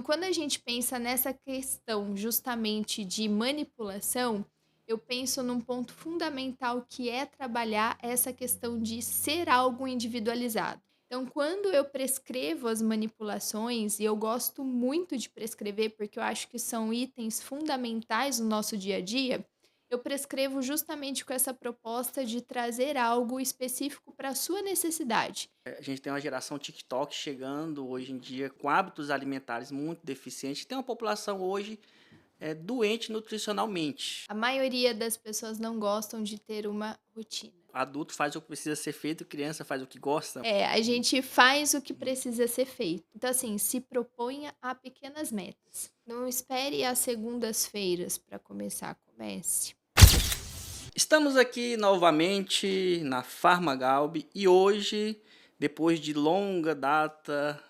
Quando a gente pensa nessa questão justamente de manipulação, eu penso num ponto fundamental que é trabalhar essa questão de ser algo individualizado. Então, quando eu prescrevo as manipulações, e eu gosto muito de prescrever porque eu acho que são itens fundamentais no nosso dia a dia, eu prescrevo justamente com essa proposta de trazer algo específico para a sua necessidade. A gente tem uma geração TikTok chegando hoje em dia com hábitos alimentares muito deficientes. Tem uma população hoje doente nutricionalmente. A maioria das pessoas não gostam de ter uma rotina. Adulto faz o que precisa ser feito, criança faz o que gosta. É, a gente faz o que precisa ser feito. Então, assim, se proponha a pequenas metas. Não espere as segundas-feiras para começar, comece. Estamos aqui novamente na Farmagalb e hoje, depois de longa data,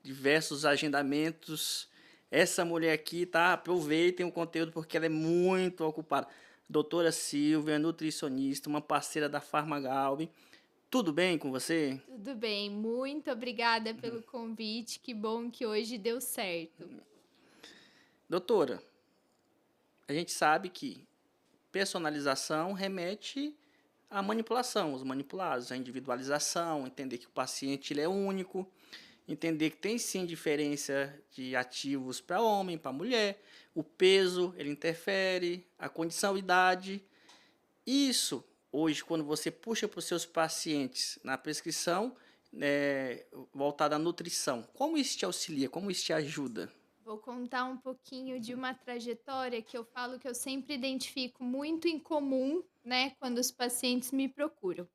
diversos agendamentos, essa mulher aqui, tá? Aproveitem o conteúdo porque ela é muito ocupada. Doutora Silvia, nutricionista, uma parceira da Farmagalb. Tudo bem com você? Tudo bem, muito obrigada pelo convite. Que bom que hoje deu certo. Doutora, a gente sabe que personalização remete à manipulação, os manipulados, a individualização, entender que o paciente ele é único, entender que tem sim diferença de ativos para homem, para mulher, o peso ele interfere, a condição, idade. Isso, hoje, quando você puxa para os seus pacientes na prescrição voltada à nutrição, como isso te auxilia, como isso te ajuda? Vou contar um pouquinho de uma trajetória que eu falo que eu sempre identifico muito em comum, né, quando os pacientes me procuram.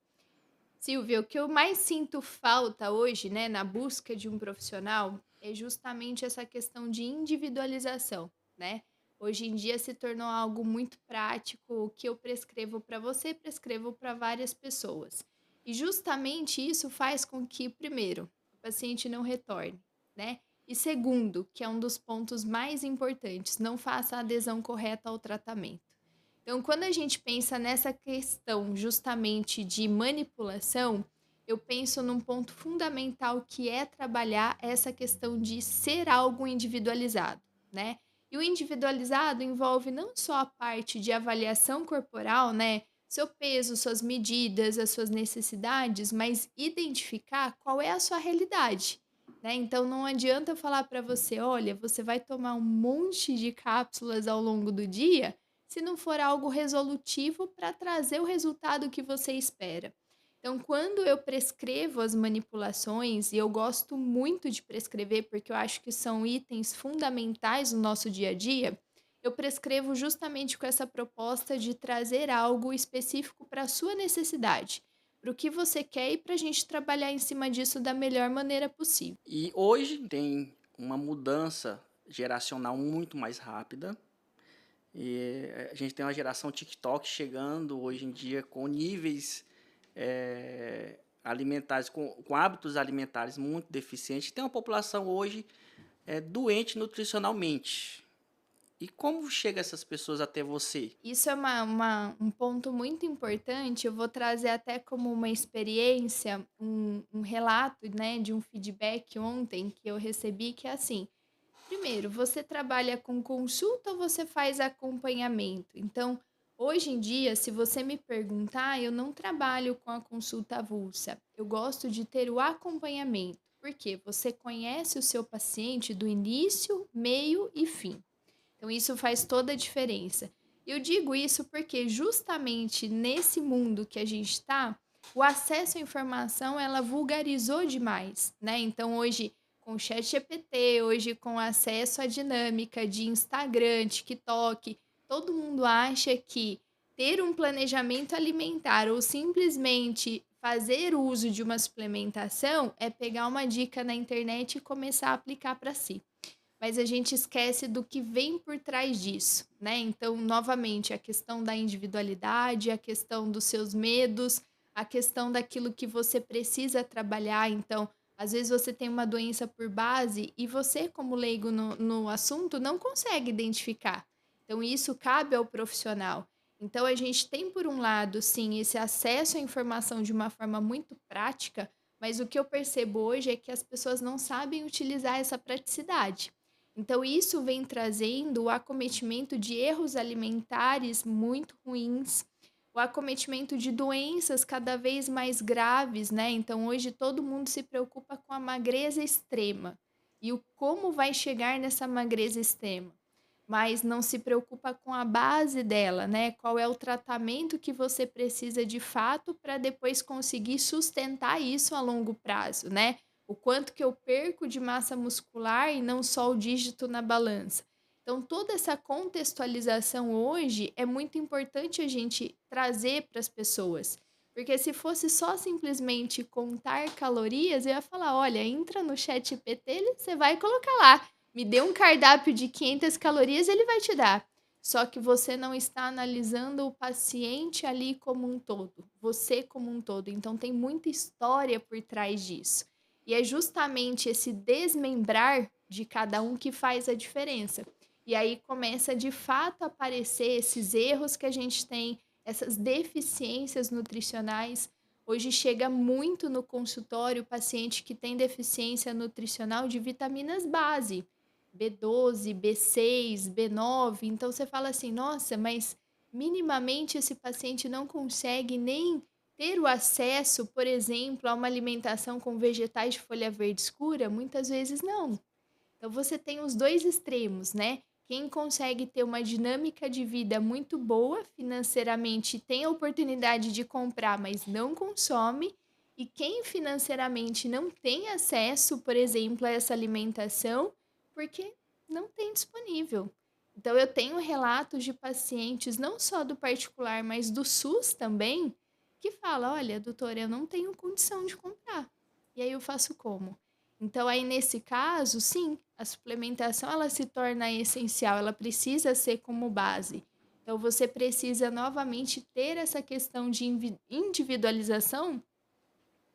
Silvia, o que eu mais sinto falta hoje, né, na busca de um profissional, é justamente essa questão de individualização, né? Hoje em dia se tornou algo muito prático, o que eu prescrevo para você, prescrevo para várias pessoas. E justamente isso faz com que, primeiro, o paciente não retorne, né? E segundo, que é um dos pontos mais importantes, não faça a adesão correta ao tratamento. Então, quando a gente pensa nessa questão justamente de manipulação, eu penso num ponto fundamental que é trabalhar essa questão de ser algo individualizado, né? E o individualizado envolve não só a parte de avaliação corporal, né? Seu peso, suas medidas, as suas necessidades, mas identificar qual é a sua realidade, né? Então não adianta eu falar para você, olha, você vai tomar um monte de cápsulas ao longo do dia se não for algo resolutivo para trazer o resultado que você espera. Então, quando eu prescrevo as manipulações, e eu gosto muito de prescrever porque eu acho que são itens fundamentais no nosso dia a dia, eu prescrevo justamente com essa proposta de trazer algo específico para a sua necessidade, para o que você quer e para a gente trabalhar em cima disso da melhor maneira possível. E hoje tem uma mudança geracional muito mais rápida. E a gente tem uma geração TikTok chegando hoje em dia com níveis alimentares, com hábitos alimentares muito deficientes. Tem uma população hoje doente nutricionalmente. E como chega essas pessoas até você? Isso é um ponto muito importante, eu vou trazer até como uma experiência, um relato, né, de um feedback ontem que eu recebi, que é assim: primeiro, você trabalha com consulta ou você faz acompanhamento? Então, hoje em dia, se você me perguntar, eu não trabalho com a consulta avulsa, eu gosto de ter o acompanhamento, porque você conhece o seu paciente do início, meio e fim. Então, isso faz toda a diferença. Eu digo isso porque justamente nesse mundo que a gente está, o acesso à informação ela vulgarizou demais, né? Então, hoje, com o chat GPT, hoje com acesso à dinâmica de Instagram, TikTok, todo mundo acha que ter um planejamento alimentar ou simplesmente fazer uso de uma suplementação é pegar uma dica na internet e começar a aplicar para si, mas a gente esquece do que vem por trás disso, né? Então, novamente, a questão da individualidade, a questão dos seus medos, a questão daquilo que você precisa trabalhar. Então, às vezes você tem uma doença por base e você, como leigo no assunto, não consegue identificar. Então, isso cabe ao profissional. Então, a gente tem, por um lado, sim, esse acesso à informação de uma forma muito prática, mas o que eu percebo hoje é que as pessoas não sabem utilizar essa praticidade. Então, isso vem trazendo o acometimento de erros alimentares muito ruins, o acometimento de doenças cada vez mais graves, né? Então, hoje todo mundo se preocupa com a magreza extrema e o como vai chegar nessa magreza extrema, mas não se preocupa com a base dela, né? Qual é o tratamento que você precisa de fato para depois conseguir sustentar isso a longo prazo, né? O quanto que eu perco de massa muscular e não só o dígito na balança. Então, toda essa contextualização hoje é muito importante a gente trazer para as pessoas. Porque se fosse só simplesmente contar calorias, eu ia falar: olha, entra no chat PT, você vai colocar lá. Me dê um cardápio de 500 calorias, ele vai te dar. Só que você não está analisando o paciente ali como um todo, você como um todo. Então, tem muita história por trás disso. E é justamente esse desmembrar de cada um que faz a diferença. E aí começa de fato a aparecer esses erros que a gente tem, essas deficiências nutricionais. Hoje chega muito no consultório o paciente que tem deficiência nutricional de vitaminas base, B12, B6, B9. Então você fala assim: nossa, mas minimamente esse paciente não consegue nem ter o acesso, por exemplo, a uma alimentação com vegetais de folha verde escura? Muitas vezes não. Então você tem os dois extremos, né? Quem consegue ter uma dinâmica de vida muito boa financeiramente tem a oportunidade de comprar, mas não consome, e quem financeiramente não tem acesso, por exemplo, a essa alimentação, porque não tem disponível. Então eu tenho relatos de pacientes, não só do particular, mas do SUS também, que fala: olha, doutora, eu não tenho condição de comprar. E aí eu faço como? Então, aí nesse caso, sim, a suplementação ela se torna essencial, ela precisa ser como base. Então, você precisa novamente ter essa questão de individualização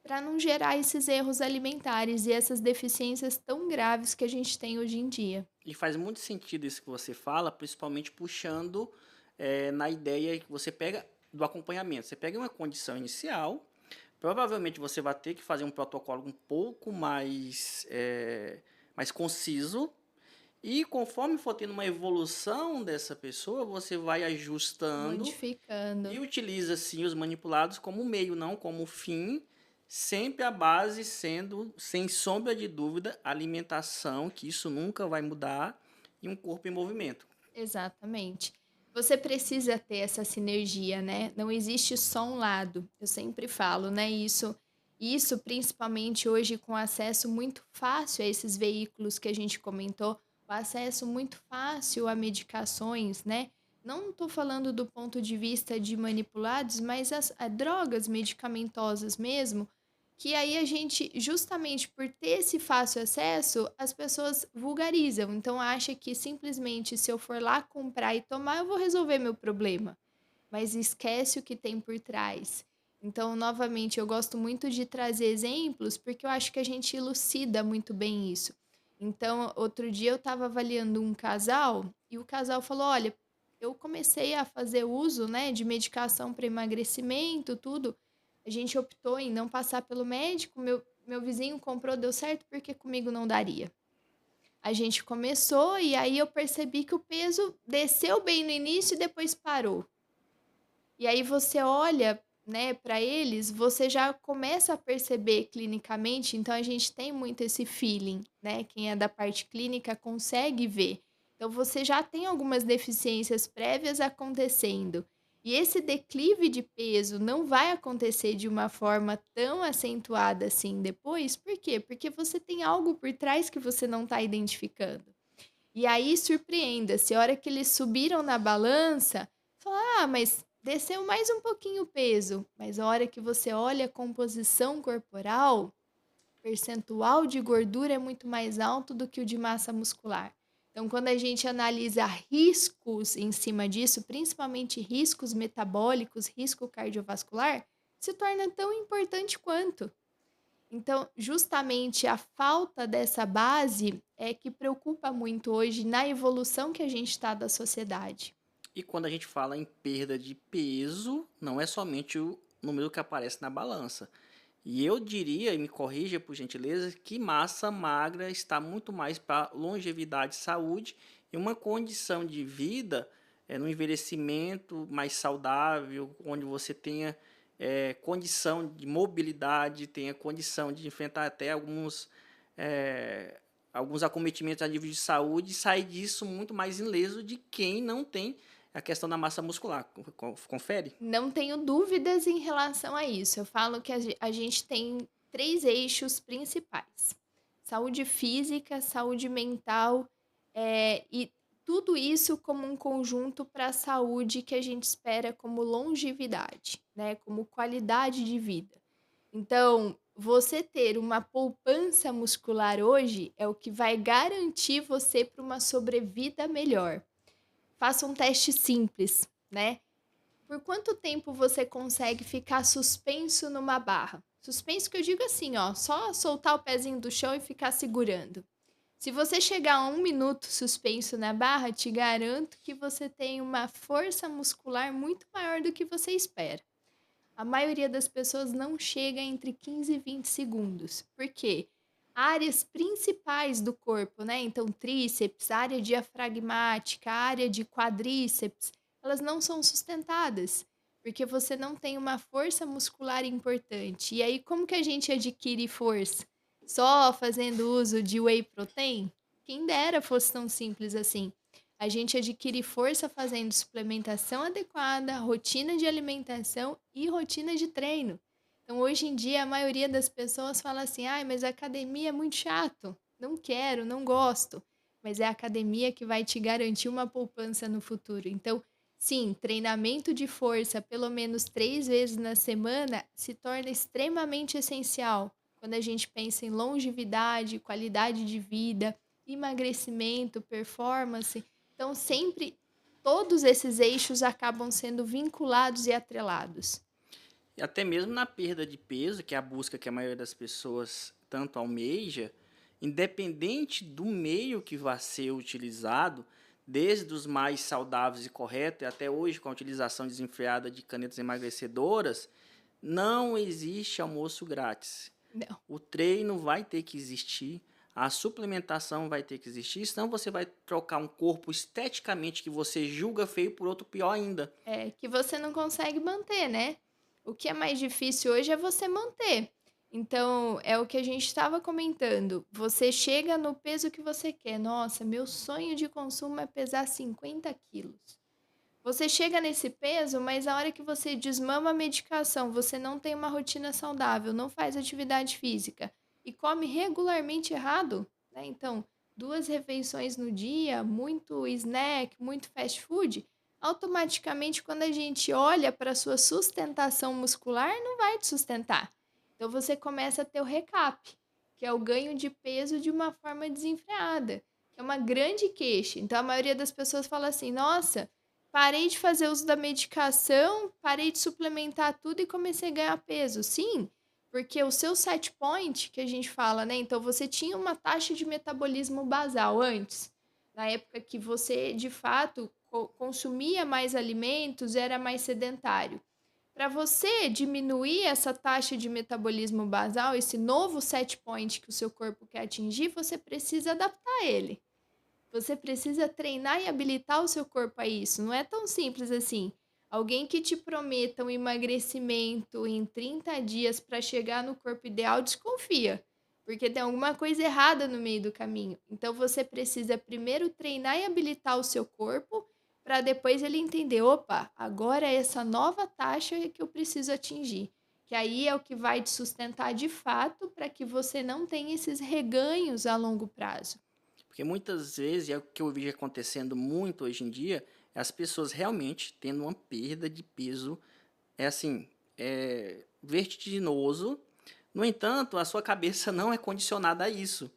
para não gerar esses erros alimentares e essas deficiências tão graves que a gente tem hoje em dia. E faz muito sentido isso que você fala, principalmente puxando na ideia que você pega do acompanhamento. Você pega uma condição inicial, provavelmente você vai ter que fazer um protocolo um pouco mais conciso, e conforme for tendo uma evolução dessa pessoa, você vai ajustando e Modificando. utiliza sim os manipulados como meio, não como fim, sempre a base sendo, sem sombra de dúvida, alimentação, que isso nunca vai mudar, e um corpo em movimento. Exatamente. Você precisa ter essa sinergia, né? Não existe só um lado. Eu sempre falo, né? Isso principalmente hoje com acesso muito fácil a esses veículos que a gente comentou, o acesso muito fácil a medicações, né? Não estou falando do ponto de vista de manipulados, mas as drogas medicamentosas mesmo, que aí a gente, justamente por ter esse fácil acesso, as pessoas vulgarizam. Então acha que simplesmente se eu for lá comprar e tomar, eu vou resolver meu problema, mas esquece o que tem por trás. Então, novamente, eu gosto muito de trazer exemplos porque eu acho que a gente elucida muito bem isso. Então, outro dia eu estava avaliando um casal e o casal falou: olha, eu comecei a fazer uso, né, de medicação para emagrecimento, tudo. A gente optou em não passar pelo médico. Meu vizinho comprou, deu certo, porque comigo não daria. A gente começou e aí eu percebi que o peso desceu bem no início e depois parou. E aí você olha, né, para eles, você já começa a perceber clinicamente, então a gente tem muito esse feeling, né? Quem é da parte clínica consegue ver. Então você já tem algumas deficiências prévias acontecendo. E esse declive de peso não vai acontecer de uma forma tão acentuada assim depois. Por quê? Porque você tem algo por trás que você não está identificando. E aí surpreenda-se, a hora que eles subiram na balança, fala: "Ah, mas desceu mais um pouquinho o peso". Mas a hora que você olha a composição corporal, o percentual de gordura é muito mais alto do que o de massa muscular. Então, quando a gente analisa riscos em cima disso, principalmente riscos metabólicos, risco cardiovascular, se torna tão importante quanto. Então, justamente a falta dessa base é que preocupa muito hoje na evolução que a gente está da sociedade. E quando a gente fala em perda de peso, não é somente o número que aparece na balança. E eu diria, e me corrija por gentileza, que massa magra está muito mais para longevidade e saúde e uma condição de vida no envelhecimento mais saudável, onde você tenha condição de mobilidade, tenha condição de enfrentar até eh, alguns acometimentos a nível de saúde e sair disso muito mais ileso de quem não tem a questão da massa muscular. Confere? Não tenho dúvidas em relação a isso. Eu falo que a gente tem 3 eixos principais: saúde física, saúde mental, e tudo isso como um conjunto para a saúde que a gente espera como longevidade, né, como qualidade de vida. Então, você ter uma poupança muscular hoje é o que vai garantir você para uma sobrevida melhor. Faça um teste simples, né? Por quanto tempo você consegue ficar suspenso numa barra? Suspenso que eu digo assim, ó, só soltar o pezinho do chão e ficar segurando. Se você chegar a 1 minuto suspenso na barra, te garanto que você tem uma força muscular muito maior do que você espera. A maioria das pessoas não chega entre 15 e 20 segundos. Por quê? Áreas principais do corpo, né? Então, tríceps, área diafragmática, área de quadríceps, elas não são sustentadas, porque você não tem uma força muscular importante. E aí, como que a gente adquire força? Só fazendo uso de whey protein? Quem dera fosse tão simples assim. A gente adquire força fazendo suplementação adequada, rotina de alimentação e rotina de treino. Então, hoje em dia, a maioria das pessoas fala assim: ai, mas a academia é muito chato, não quero, não gosto. Mas é a academia que vai te garantir uma poupança no futuro. Então, sim, treinamento de força pelo menos 3 vezes na semana se torna extremamente essencial quando a gente pensa em longevidade, qualidade de vida, emagrecimento, performance. Então, sempre todos esses eixos acabam sendo vinculados e atrelados. E até mesmo na perda de peso, que é a busca que a maioria das pessoas tanto almeja, independente do meio que vai ser utilizado, desde os mais saudáveis e corretos, e até hoje com a utilização desenfreada de canetas emagrecedoras, não existe almoço grátis. Não. O treino vai ter que existir, a suplementação vai ter que existir, senão você vai trocar um corpo esteticamente que você julga feio por outro pior ainda. É que você não consegue manter, né? O que é mais difícil hoje é você manter. Então, é o que a gente estava comentando. Você chega no peso que você quer. Nossa, meu sonho de consumo é pesar 50 quilos. Você chega nesse peso, mas a hora que você desmama a medicação, você não tem uma rotina saudável, não faz atividade física e come regularmente errado, né? Então, 2 refeições no dia, muito snack, muito fast food, automaticamente quando a gente olha para a sua sustentação muscular, não vai te sustentar. Então você começa a ter o recap, que é o ganho de peso de uma forma desenfreada, que é uma grande queixa. Então a maioria das pessoas fala assim: "Nossa, parei de fazer uso da medicação, parei de suplementar tudo e comecei a ganhar peso". Sim, porque o seu set point, que a gente fala, né? Então você tinha uma taxa de metabolismo basal antes, na época que você de fato consumia mais alimentos, era mais sedentário. Para você diminuir essa taxa de metabolismo basal, esse novo set point que o seu corpo quer atingir, você precisa adaptar ele. Você precisa treinar e habilitar o seu corpo a isso. Não é tão simples assim. Alguém que te prometa um emagrecimento em 30 dias para chegar no corpo ideal, desconfia, porque tem alguma coisa errada no meio do caminho. Então você precisa primeiro treinar e habilitar o seu corpo para depois ele entender, opa, agora é essa nova taxa que eu preciso atingir. Que aí é o que vai te sustentar de fato para que você não tenha esses reganhos a longo prazo. Porque muitas vezes, e é o que eu vejo acontecendo muito hoje em dia, é as pessoas realmente tendo uma perda de peso, é assim, vertiginoso. No entanto, a sua cabeça não é condicionada a isso.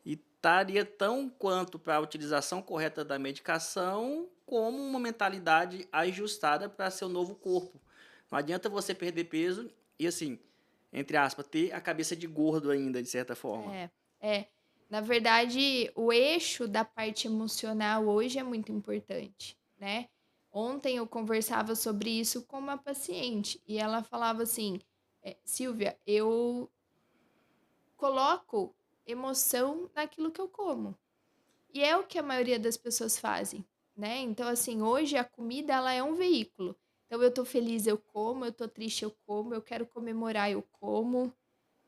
E estaria tão quanto para a utilização correta da medicação, como uma mentalidade ajustada para seu novo corpo. Não adianta você perder peso e, assim, entre aspas, ter a cabeça de gordo ainda, de certa forma. É, é. Na verdade, o eixo da parte emocional hoje é muito importante, né? Ontem eu conversava sobre isso com uma paciente e ela falava assim: Silvia, eu coloco emoção naquilo que eu como. E é o que a maioria das pessoas fazem, né? Então, assim, hoje a comida ela é um veículo. Então, eu tô feliz, eu como, eu tô triste, eu como, eu quero comemorar, eu como,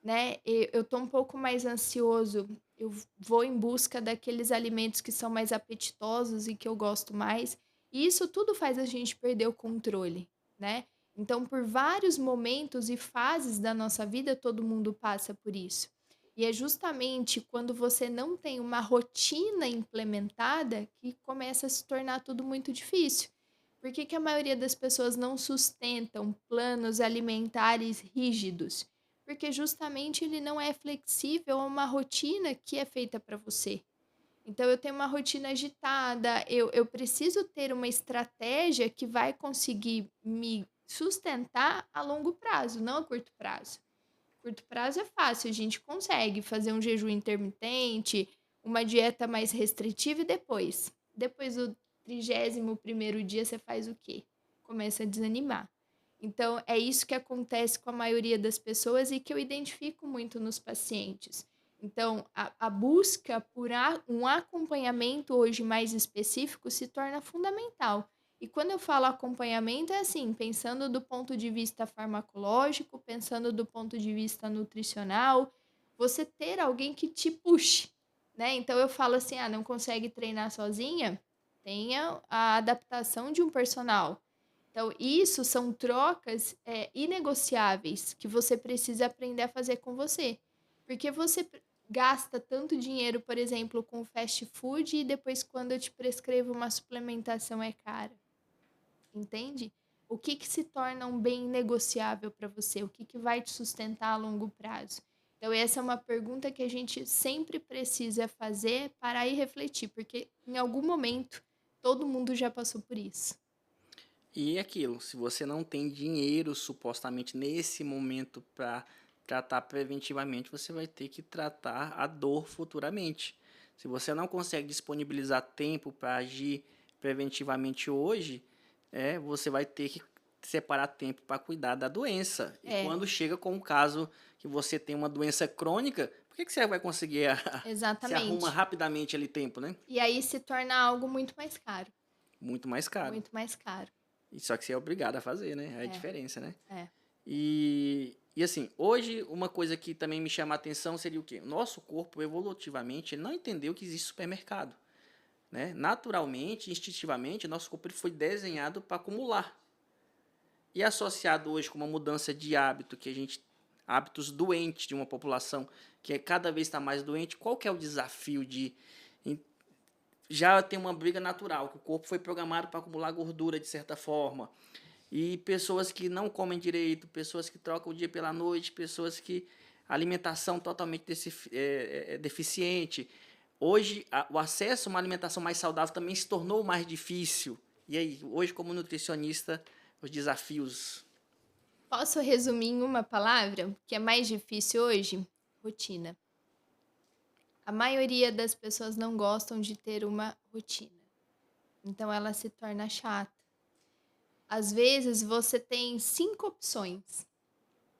né? Eu tô um pouco mais ansioso, eu vou em busca daqueles alimentos que são mais apetitosos e que eu gosto mais. E isso tudo faz a gente perder o controle, né? Então, por vários momentos e fases da nossa vida, todo mundo passa por isso. E é justamente quando você não tem uma rotina implementada que começa a se tornar tudo muito difícil. Por que que a maioria das pessoas não sustentam planos alimentares rígidos? Porque justamente ele não é flexível a uma rotina que é feita para você. Então, eu tenho uma rotina agitada, eu preciso ter uma estratégia que vai conseguir me sustentar a longo prazo, não a curto prazo. Curto prazo é fácil, a gente consegue fazer um jejum intermitente, uma dieta mais restritiva e depois do 31º dia você faz o quê? Começa a desanimar. Então, é isso que acontece com a maioria das pessoas e que eu identifico muito nos pacientes. Então, a busca por um acompanhamento hoje mais específico se torna fundamental. E quando eu falo acompanhamento, é assim, pensando do ponto de vista farmacológico, pensando do ponto de vista nutricional, você ter alguém que te puxe, né? Então eu falo assim: ah, não consegue treinar sozinha? Tenha a adaptação de um personal. Então, isso são trocas inegociáveis que você precisa aprender a fazer com você. Porque você gasta tanto dinheiro, por exemplo, com fast food e depois, quando eu te prescrevo uma suplementação, é cara. Entende? O que que se torna um bem negociável para você? O que que vai te sustentar a longo prazo? Então, essa é uma pergunta que a gente sempre precisa fazer, parar e refletir, porque em algum momento todo mundo já passou por isso. E aquilo, se você não tem dinheiro supostamente nesse momento para tratar preventivamente, você vai ter que tratar a dor futuramente. Se você não consegue disponibilizar tempo para agir preventivamente hoje, você vai ter que separar tempo para cuidar da doença. E É, quando chega com um caso que você tem uma doença crônica, por que você vai conseguir se arruma exatamente. rapidamente ali tempo, né? E aí se torna algo muito mais caro, Muito mais caro. muito mais caro. E só que você é obrigado a fazer, né? É a É, diferença, né? é. E assim, hoje uma coisa que também me chama a atenção seria o quê? Nosso corpo, evolutivamente, ele não entendeu que existe supermercado. Né? Naturalmente, instintivamente, nosso corpo ele foi desenhado para acumular. E associado hoje com uma mudança de hábito, que a gente hábitos doentes de uma população que cada vez está mais doente, qual que é o desafio de já tem uma briga natural, que o corpo foi programado para acumular gordura de certa forma. E pessoas que não comem direito, pessoas que trocam o dia pela noite, pessoas que a alimentação totalmente deficiente. Hoje, o acesso a uma alimentação mais saudável também se tornou mais difícil. E aí, hoje, como nutricionista, os desafios. Posso resumir em uma palavra, que é mais difícil hoje? Rotina. A maioria das pessoas não gostam de ter uma rotina. Então ela se torna chata. Às vezes você tem 5 opções,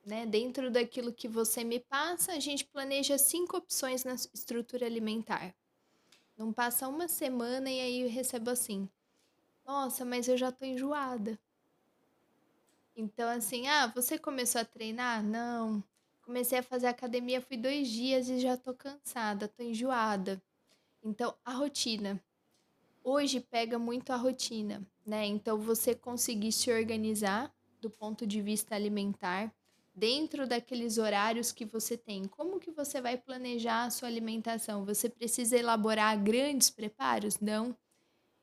né? Dentro daquilo que você me passa, a gente planeja 5 opções na estrutura alimentar. Não passa uma semana e aí eu recebo assim: nossa, mas eu já tô enjoada. Então, assim, ah, você começou a treinar? Não. Comecei a fazer academia, fui 2 dias e já tô cansada, tô enjoada. Então, a rotina. Hoje pega muito a rotina, né? Então, você conseguir se organizar do ponto de vista alimentar dentro daqueles horários que você tem. Como que você vai planejar a sua alimentação? Você precisa elaborar grandes preparos? Não.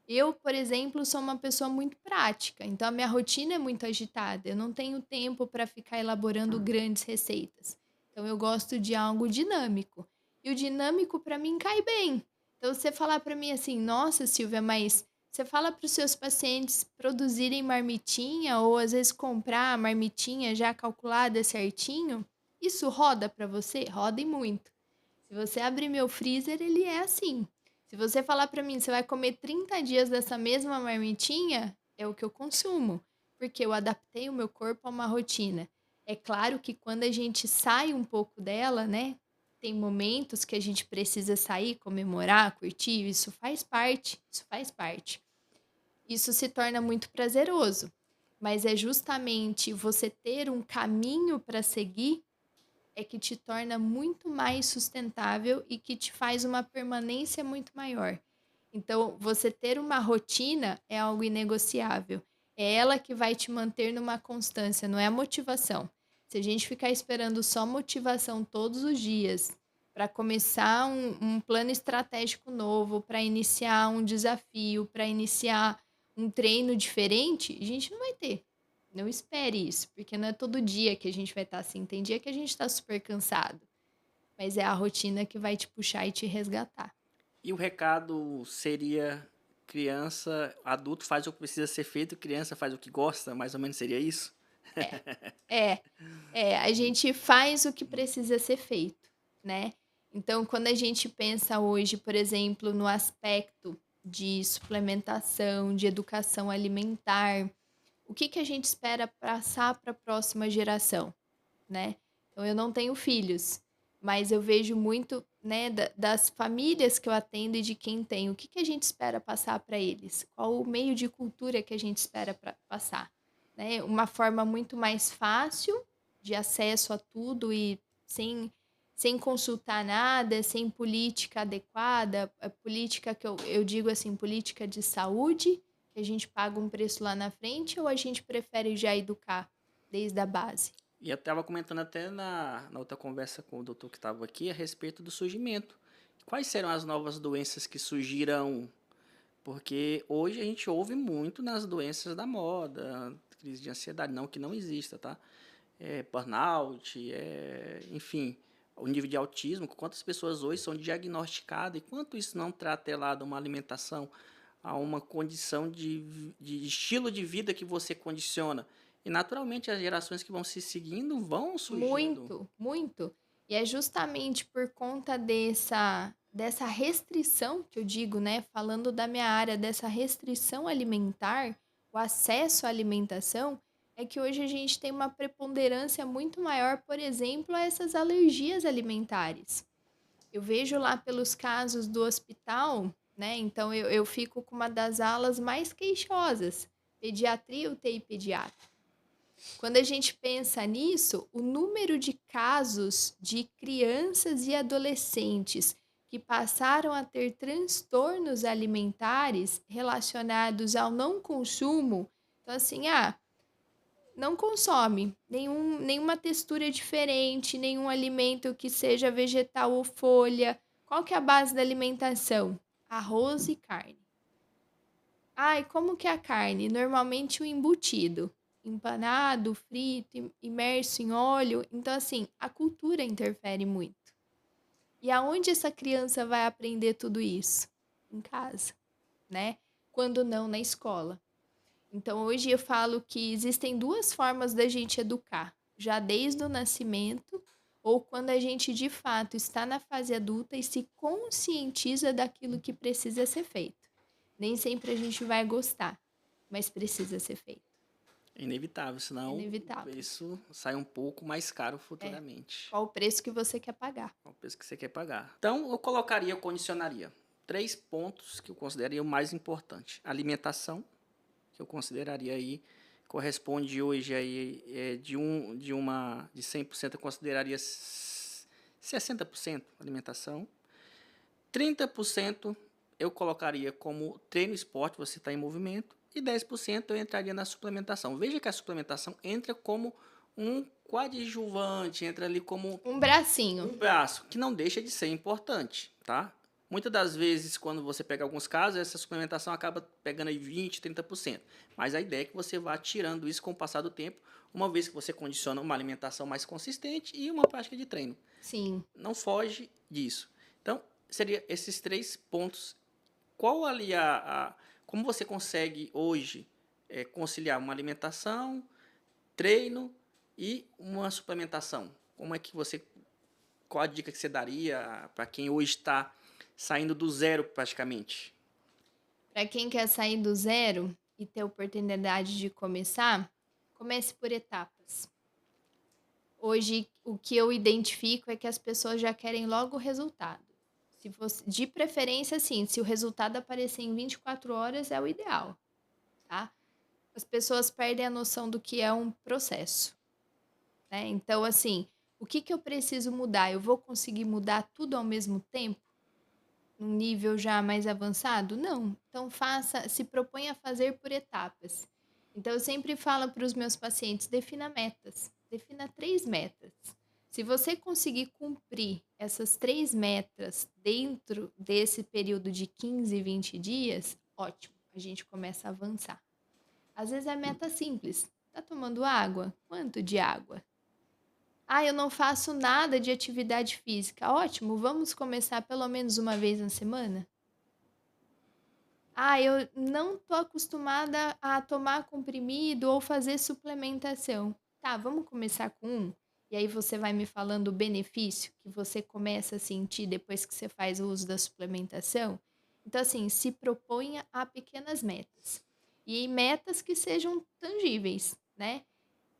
Eu, por exemplo, sou uma pessoa muito prática, então a minha rotina é muito agitada. Eu não tenho tempo para ficar elaborando grandes receitas. Então eu gosto de algo dinâmico. E o dinâmico para mim cai bem. Então você falar para mim assim: "Nossa, Silvia, mas você fala para os seus pacientes produzirem marmitinha ou às vezes comprar a marmitinha já calculada certinho? Isso roda para você? Roda e muito. Se você abrir meu freezer, ele é assim. Se você falar para mim, você vai comer 30 dias dessa mesma marmitinha, é o que eu consumo, porque eu adaptei o meu corpo a uma rotina. É claro que quando a gente sai um pouco dela, né, tem momentos que a gente precisa sair, comemorar, curtir, isso faz parte, isso faz parte. Isso se torna muito prazeroso, mas é justamente você ter um caminho para seguir é que te torna muito mais sustentável e que te faz uma permanência muito maior. Então, você ter uma rotina é algo inegociável. É ela que vai te manter numa constância, não é a motivação. Se a gente ficar esperando só motivação todos os dias para começar um plano estratégico novo, para iniciar um desafio, para iniciar um treino diferente, a gente não vai ter. Não espere isso, porque não é todo dia que a gente vai estar assim. Tem dia que a gente está super cansado, mas é a rotina que vai te puxar e te resgatar. E o recado seria: criança, adulto faz o que precisa ser feito, criança faz o que gosta, mais ou menos seria isso? É, é, a gente faz o que precisa ser feito, né? Então, quando a gente pensa hoje, por exemplo, no aspecto de suplementação, de educação alimentar, o que que a gente espera passar para a próxima geração, né? Então, eu não tenho filhos, mas eu vejo muito, né, das famílias que eu atendo e de quem tem. O que que a gente espera passar para eles? Qual o meio de cultura que a gente espera passar? Né? Uma forma muito mais fácil de acesso a tudo e sem consultar nada, sem política adequada, a política que eu digo assim, política de saúde, que a gente paga um preço lá na frente, ou a gente prefere já educar desde a base? E eu estava comentando até na outra conversa com o doutor que estava aqui a respeito do surgimento. Quais serão as novas doenças que surgirão? Porque hoje a gente ouve muito nas doenças da moda, crise de ansiedade, não que não exista, tá? Burnout, enfim, o nível de autismo, quantas pessoas hoje são diagnosticadas e quanto isso não está atrelado a uma alimentação, a uma condição de estilo de vida que você condiciona. E naturalmente as gerações que vão se seguindo vão surgindo. Muito, muito. E é justamente por conta dessa restrição que eu digo, né? Falando da minha área, dessa restrição alimentar, o acesso à alimentação, é que hoje a gente tem uma preponderância muito maior, por exemplo, a essas alergias alimentares. Eu vejo lá pelos casos do hospital, né? Então eu fico com uma das alas mais queixosas, pediatria, UTI pediátrica. Quando a gente pensa nisso, o número de casos de crianças e adolescentes que passaram a ter transtornos alimentares relacionados ao não consumo, então assim, não consome nenhuma textura diferente, nenhum alimento que seja vegetal ou folha. Qual que é a base da alimentação? Arroz e carne. E como que é a carne? Normalmente o embutido, empanado, frito, imerso em óleo. Então, assim, a cultura interfere muito. E aonde essa criança vai aprender tudo isso? Em casa, né? Quando não na escola. Então, hoje eu falo que existem duas formas da gente educar, já desde o nascimento ou quando a gente de fato está na fase adulta e se conscientiza daquilo que precisa ser feito. Nem sempre a gente vai gostar, mas precisa ser feito. É inevitável, É senão o inevitável. preço sai um pouco mais caro É. futuramente. Qual o preço que você quer pagar? Qual o preço que você quer pagar? Então, eu condicionaria 3 pontos que eu consideraria o mais importante. Alimentação, que eu consideraria aí, corresponde hoje aí, de 100% eu consideraria 60% alimentação. 30% eu colocaria como treino e esporte, você está em movimento. E 10% eu entraria na suplementação. Veja que a suplementação entra como um coadjuvante, entra ali como Um bracinho. um braço, que não deixa de ser importante, tá? Muitas das vezes, quando você pega alguns casos, essa suplementação acaba pegando aí 20, 30%. Mas a ideia é que você vá tirando isso com o passar do tempo, uma vez que você condiciona uma alimentação mais consistente e uma prática de treino. Sim. Não foge disso. Então, seria esses 3 pontos. Qual ali como você consegue hoje conciliar uma alimentação, treino e uma suplementação? Como é que você, qual a dica que você daria para quem hoje está saindo do zero praticamente? Para quem quer sair do zero e ter oportunidade de começar, comece por etapas. Hoje, o que eu identifico é que as pessoas já querem logo o resultado. Se você de preferência, assim, se o resultado aparecer em 24 horas é o ideal, tá. As pessoas perdem a noção do que é um processo, né. Então, assim, o que que eu preciso mudar? Eu vou conseguir mudar tudo ao mesmo tempo, num nível já mais avançado? Não. Então se proponha a fazer por etapas. Então eu sempre falo para os meus pacientes: defina metas, defina 3 metas. Se você conseguir cumprir essas 3 metas dentro desse período de 15, 20 dias, ótimo, a gente começa a avançar. Às vezes é meta simples: tá tomando água? Quanto de água? Ah, eu não faço nada de atividade física. Ótimo, vamos começar pelo menos uma vez na semana? Ah, eu não tô acostumada a tomar comprimido ou fazer suplementação. Tá, vamos começar com um? E aí você vai me falando o benefício que você começa a sentir depois que você faz o uso da suplementação. Então, assim, se proponha a pequenas metas. E metas que sejam tangíveis, né?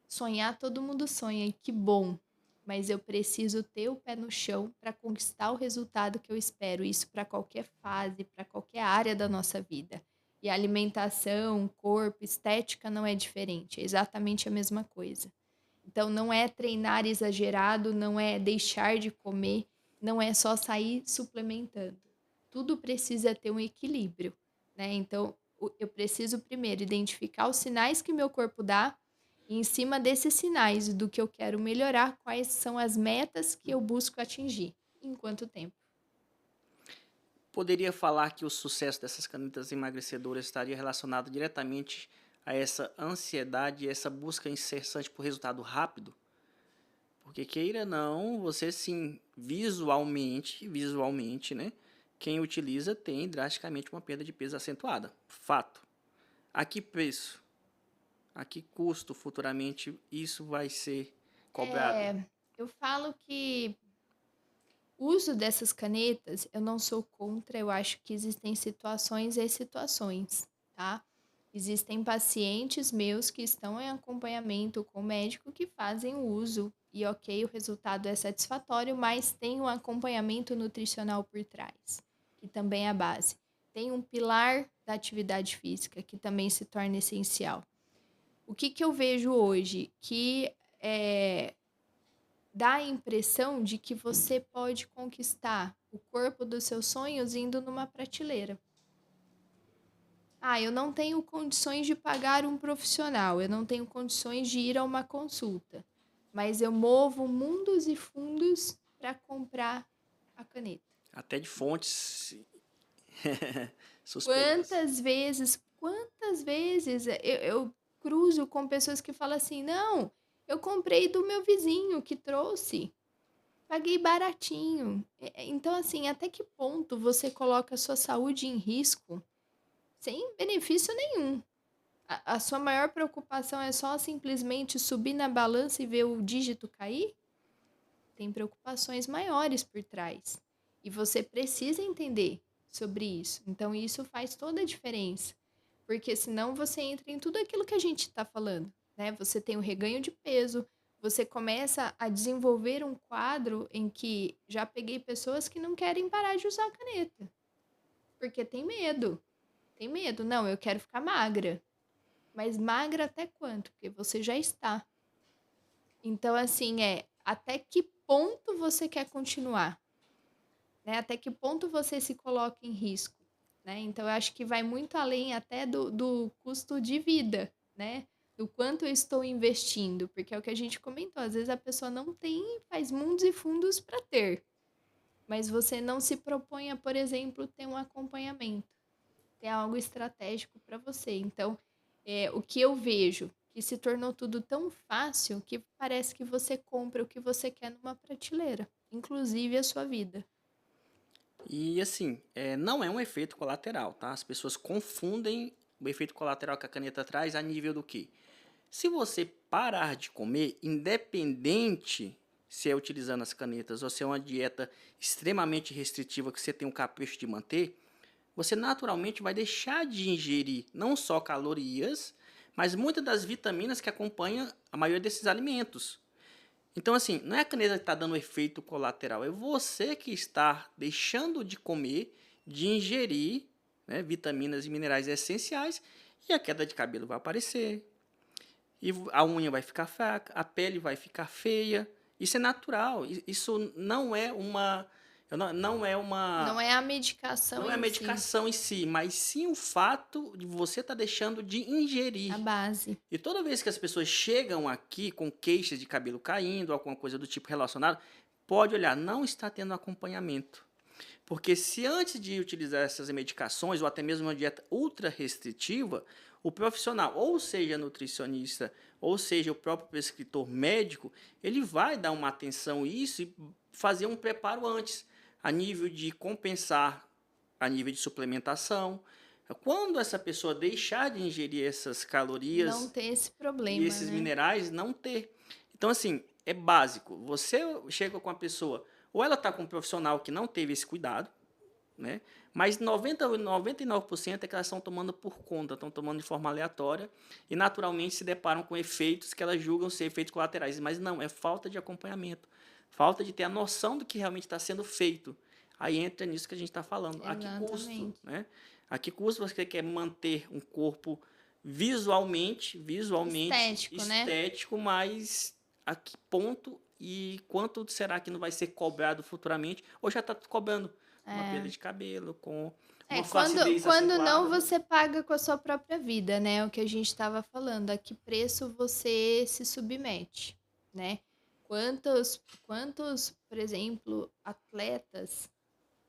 Sonhar todo mundo sonha, e que bom. Mas eu preciso ter o pé no chão para conquistar o resultado que eu espero. Isso para qualquer fase, para qualquer área da nossa vida. E alimentação, corpo, estética não é diferente, é exatamente a mesma coisa. Então não é treinar exagerado, não é deixar de comer, não é só sair suplementando. Tudo precisa ter um equilíbrio, né? Então eu preciso primeiro identificar os sinais que meu corpo dá e em cima desses sinais do que eu quero melhorar, quais são as metas que eu busco atingir, em quanto tempo. Poderia falar que o sucesso dessas canetas emagrecedoras estaria relacionado diretamente a essa ansiedade e essa busca incessante por resultado rápido? Porque queira ou não, você sim, visualmente, né? Quem utiliza tem drasticamente uma perda de peso acentuada. Fato. A que preço? A que custo futuramente isso vai ser cobrado? Eu falo que o uso dessas canetas, eu não sou contra, eu acho que existem situações e situações, tá? Existem pacientes meus que estão em acompanhamento com o médico que fazem o uso e ok, o resultado é satisfatório, mas tem um acompanhamento nutricional por trás, que também é a base. Tem um pilar da atividade física que também se torna essencial. O que que eu vejo hoje? Que dá a impressão de que você pode conquistar o corpo dos seus sonhos indo numa prateleira. Ah, eu não tenho condições de pagar um profissional, eu não tenho condições de ir a uma consulta, mas eu movo mundos e fundos para comprar a caneta. Até de fontes suspeitas. Quantas vezes eu cruzo com pessoas que falam assim: não, eu comprei do meu vizinho que trouxe. Paguei baratinho. Então, assim, até que ponto você coloca a sua saúde em risco sem benefício nenhum? A sua maior preocupação é só simplesmente subir na balança e ver o dígito cair? Tem preocupações maiores por trás. E você precisa entender sobre isso. Então, isso faz toda a diferença. Porque senão você entra em tudo aquilo que a gente está falando, né? Você tem o reganho de peso, você começa a desenvolver um quadro em que já peguei pessoas que não querem parar de usar a caneta, porque tem medo. Tem medo, não, eu quero ficar magra. Mas magra até quanto? Porque você já está. Então, assim, até que ponto você quer continuar? Né? Até que ponto você se coloca em risco? Né? Então, eu acho que vai muito além até do custo de vida, né? Do quanto eu estou investindo, porque é o que a gente comentou, às vezes a pessoa não tem, faz mundos e fundos para ter, mas você não se propõe a, por exemplo, ter um acompanhamento, ter algo estratégico para você. Então, o que eu vejo, que se tornou tudo tão fácil que parece que você compra o que você quer numa prateleira, inclusive a sua vida. E assim, não é um efeito colateral, tá? As pessoas confundem o efeito colateral que a caneta traz a nível do quê? Se você parar de comer, independente se é utilizando as canetas ou se é uma dieta extremamente restritiva que você tem um capricho de manter, você naturalmente vai deixar de ingerir não só calorias, mas muitas das vitaminas que acompanham a maioria desses alimentos. Então, assim, não é a caneta que está dando efeito colateral, é você que está deixando de comer, de ingerir, né, vitaminas e minerais essenciais, e a queda de cabelo vai aparecer, e a unha vai ficar fraca, a pele vai ficar feia. Isso é natural. Isso não é Não uma é a medicação não é a em si, medicação em si, mas sim o fato de você estar deixando de a ingerir. base. E toda vez que as pessoas chegam aqui com queixas de cabelo caindo, alguma coisa do tipo relacionado, pode olhar, não está tendo acompanhamento. Porque se antes de utilizar essas medicações, ou até mesmo uma dieta ultra restritiva, o profissional, ou seja, nutricionista, ou seja, o próprio prescritor médico, ele vai dar uma atenção a isso e fazer um preparo antes, a nível de compensar, a nível de suplementação. Quando essa pessoa deixar de ingerir essas Não calorias ter esse e problema, esses né. minerais, não ter. Então, assim, é básico. Você chega com a pessoa, ou ela está com um profissional que não teve esse cuidado, né? Mas 99% é que elas estão tomando por conta, estão tomando de forma aleatória e naturalmente se deparam com efeitos que elas julgam ser efeitos colaterais. Mas não, é falta de acompanhamento, falta de ter a noção do que realmente está sendo feito. Aí entra nisso que a gente está falando. A que custo? Exatamente. Né? A que custo você quer manter um corpo visualmente Estético, né. estético, mas a que ponto e quanto será que não vai ser cobrado futuramente? Ou já está cobrando? Uma perda É. de cabelo, com É, uma quando flacidez quando não, acentuada, né? você paga com a sua própria vida, né, o que a gente estava falando, a que preço você se submete, né. Quantos, por exemplo, atletas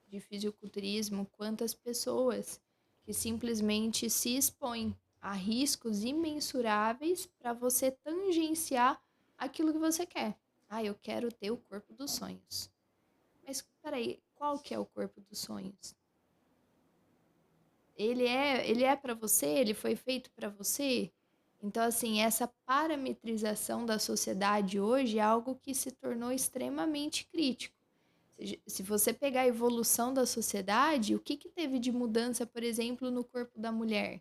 de fisiculturismo, quantas pessoas que simplesmente se expõem a riscos imensuráveis para você tangenciar aquilo que você quer. "Ah, eu quero ter o corpo dos sonhos". Mas espera aí, qual que é o corpo dos sonhos? Ele é para você? Ele foi feito para você? Então, assim, essa parametrização da sociedade hoje é algo que se tornou extremamente crítico. Se você pegar a evolução da sociedade, o que que teve de mudança, por exemplo, no corpo da mulher?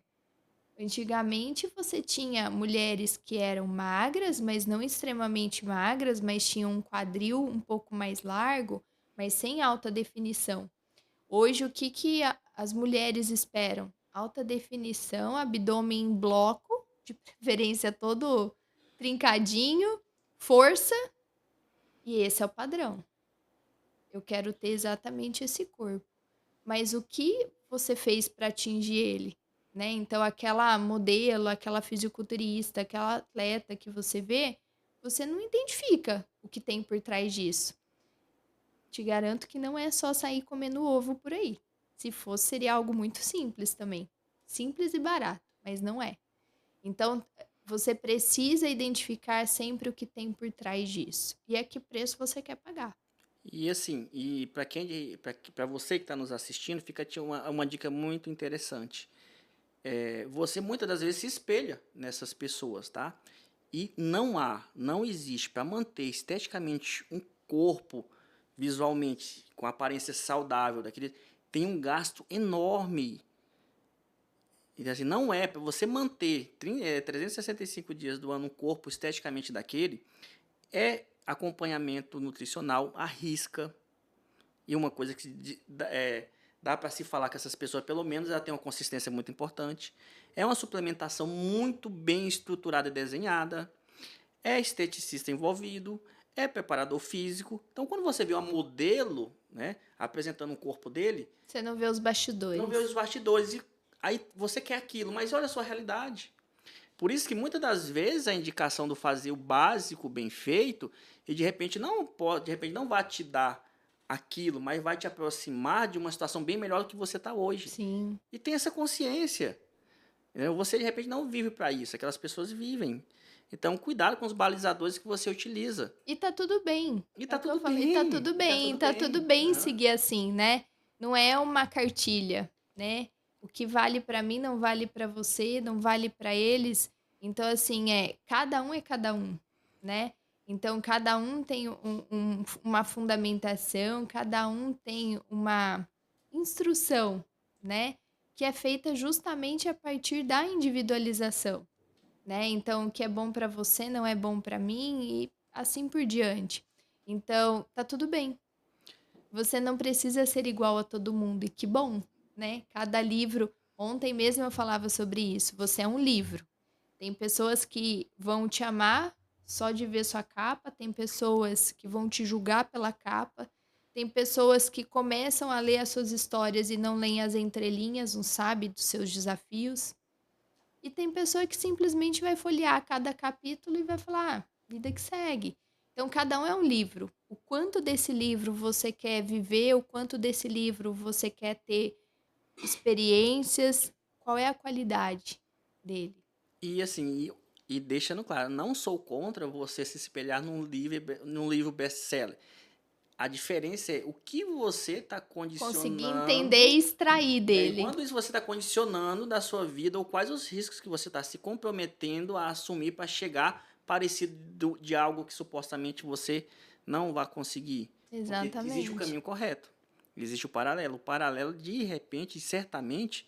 Antigamente você tinha mulheres que eram magras, mas não extremamente magras, mas tinham um quadril um pouco mais largo, mas sem alta definição. Hoje, o que que as mulheres esperam? Alta definição, abdômen em bloco, de preferência todo trincadinho, força, e esse é o padrão. Eu quero ter exatamente esse corpo. Mas o que você fez para atingir ele? Né? Então, aquela modelo, aquela fisiculturista, aquela atleta que você vê, você não identifica o que tem por trás disso. Te garanto que não é só sair comendo ovo por aí. Se fosse, seria algo muito simples também. Simples e barato, mas não é. Então, você precisa identificar sempre o que tem por trás disso. E a que preço você quer pagar. E assim, e para você que está nos assistindo, fica aqui uma dica muito interessante. Você muitas das vezes se espelha nessas pessoas, tá? E não existe para manter esteticamente um corpo visualmente com aparência saudável daquele, tem um gasto enorme. E assim, não é para você manter 365 dias do ano um corpo esteticamente daquele, é acompanhamento nutricional à risca. E uma coisa que dá para se falar que essas pessoas, pelo menos, ela tem uma consistência muito importante. É uma suplementação muito bem estruturada e desenhada. É esteticista envolvido. É preparador físico. Então, quando você vê uma modelo, né, apresentando o corpo dele, Você não vê os não vê bastidores. os bastidores. E aí você quer aquilo, mas olha a sua realidade. Por isso que muitas das vezes a indicação do fazer o básico bem feito e de repente não vai te dar aquilo, mas vai te aproximar de uma situação bem melhor do que você está hoje. Sim. E tem essa consciência. Entendeu? Você de repente não vive para isso, aquelas pessoas vivem. Então, cuidado com os balizadores que você utiliza. E tá tudo bem. E É tá o que eu tudo falei, tá bem. tudo E tá bem, tudo tá tudo bem. bem Aham. seguir assim, né? Não é uma cartilha, né? O que vale pra mim não vale pra você, não vale pra eles. Então, assim, é cada um, né? Então, cada um tem uma fundamentação, cada um tem uma instrução, né? Que é feita justamente a partir da individualização, né? Então, o que é bom para você não é bom para mim e assim por diante. Então, tá tudo bem. Você não precisa ser igual a todo mundo, e que bom, né? Cada livro, ontem mesmo eu falava sobre isso, você é um livro. Tem pessoas que vão te amar só de ver sua capa, tem pessoas que vão te julgar pela capa, tem pessoas que começam a ler as suas histórias e não leem as entrelinhas, não sabe dos seus desafios. E tem pessoa que simplesmente vai folhear cada capítulo e vai falar, ah, vida que segue. Então, cada um é um livro. O quanto desse livro você quer viver, o quanto desse livro você quer ter experiências, qual é a qualidade dele. E assim, e deixando claro, não sou contra você se espelhar num livro best-seller. A diferença é o que você está Conseguir entender e condicionando, extrair né? E dele. quando isso você está condicionando da sua vida, ou quais os riscos que você está se comprometendo a assumir para chegar parecido de algo que supostamente você não vai conseguir. Porque existe o Exatamente. caminho correto, existe o paralelo. O paralelo, de repente, certamente,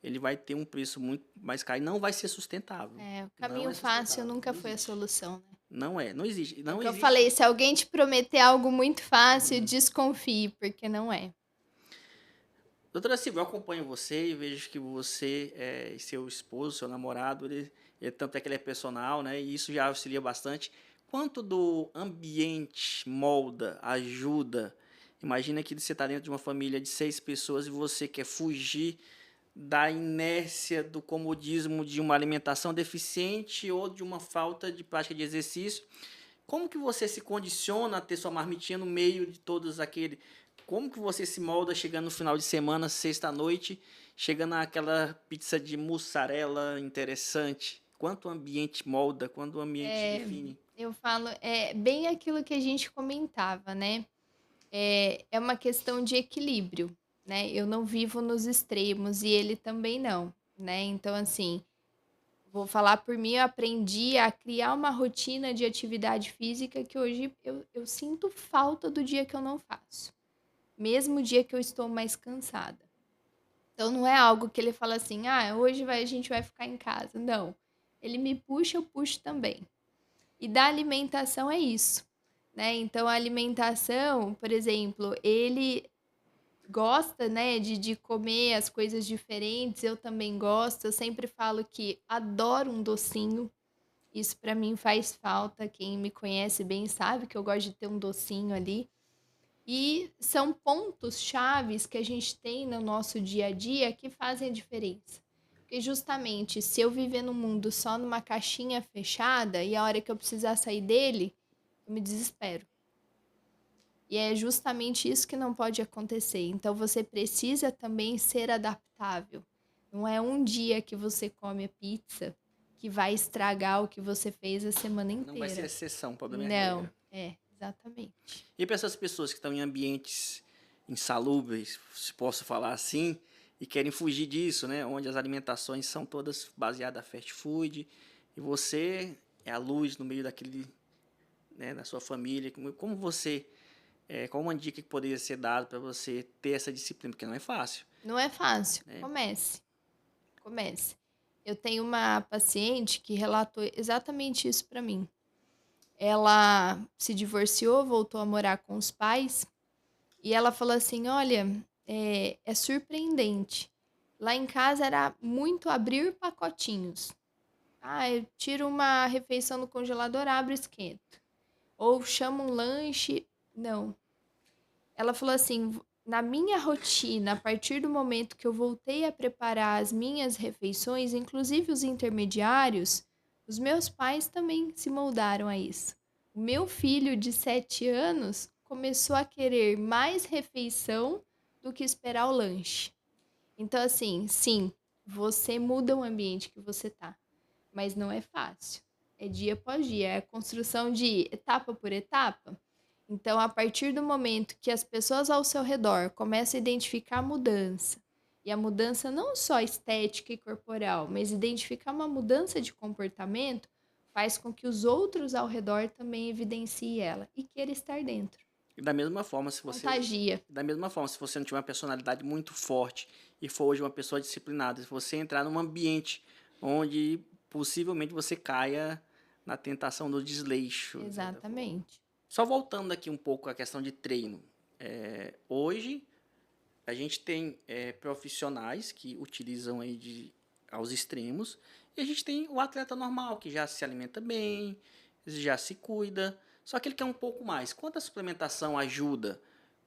ele vai ter um preço muito mais caro e não vai ser sustentável. É, o Não caminho é fácil sustentável, nunca não foi a existe. solução, né? Não existe, É o não que eu existe. falei, se alguém te prometer algo muito fácil, desconfie, porque não é. Doutora Silvia, eu acompanho você e vejo que você e seu esposo, seu namorado, tanto é que ele é personal, né? E isso já auxilia bastante. Quanto do ambiente molda, ajuda? Imagina que você está dentro de uma família de 6 pessoas e você quer fugir da inércia, do comodismo de uma alimentação deficiente ou de uma falta de prática de exercício. Como que você se condiciona a ter sua marmitinha no meio de todos aquele? Como que você se molda chegando no final de semana, sexta-noite, chegando naquela pizza de mussarela interessante? Quanto o ambiente molda, quanto o ambiente É, define? eu falo, é bem aquilo que a gente comentava, né? É uma questão de equilíbrio, né? Eu não vivo nos extremos e ele também não, né? Então, assim, vou falar por mim, eu aprendi a criar uma rotina de atividade física que hoje eu sinto falta do dia que eu não faço, mesmo o dia que eu estou mais cansada. Então, não é algo que ele fala assim, ah, hoje a gente vai ficar em casa. Não. Ele me puxa, eu puxo também. E da alimentação é isso, né? Então, a alimentação, por exemplo, ele gosta, né, de comer as coisas diferentes, eu também gosto. Eu sempre falo que adoro um docinho. Isso para mim faz falta. Quem me conhece bem sabe que eu gosto de ter um docinho ali. E são pontos chaves que a gente tem no nosso dia a dia que fazem a diferença. Porque justamente se eu viver num mundo só numa caixinha fechada e a hora que eu precisar sair dele, eu me desespero. E é justamente isso que não pode acontecer. Então você precisa também ser adaptável. Não é um dia que você come a pizza que vai estragar o que você fez a semana Não vai ser inteira. exceção, o problema é Não, regra. exatamente. E para essas pessoas que estão em ambientes insalubres, se posso falar assim, e querem fugir disso, né? Onde as alimentações são todas baseadas em fast food, e você é a luz no meio daquele, né, da sua família. Como você, qual uma dica que poderia ser dada para você ter essa disciplina? Porque não é fácil, Não é fácil. né? Comece, comece. Eu tenho uma paciente que relatou exatamente isso para mim. Ela se divorciou, voltou a morar com os pais e ela falou assim: Olha, é surpreendente. Lá em casa era muito abrir pacotinhos. Ah, eu tiro uma refeição no congelador, abro e esquento. Ou chamo um lanche. Não. Ela falou assim: na minha rotina, a partir do momento que eu voltei a preparar as minhas refeições, inclusive os intermediários, os meus pais também se moldaram a isso. O meu filho de 7 anos começou a querer mais refeição do que esperar o lanche. Então, assim, sim, você muda o ambiente que você tá, mas não é fácil. É dia após dia, é construção de etapa por etapa. Então, a partir do momento que as pessoas ao seu redor começam a identificar a mudança, e a mudança não só estética e corporal, mas identificar uma mudança de comportamento, faz com que os outros ao redor também evidenciem ela e queira estar dentro. E da mesma forma, se você, Contagia. da mesma forma, se você não tiver uma personalidade muito forte e for hoje uma pessoa disciplinada, se você entrar num ambiente onde possivelmente você caia na tentação do desleixo, de certa forma. Exatamente. Só voltando aqui um pouco à questão de treino. Hoje, a gente tem profissionais que utilizam aí aos extremos, e a gente tem o atleta normal, que já se alimenta bem, já se cuida, só que ele quer um pouco mais. Quanto a suplementação ajuda?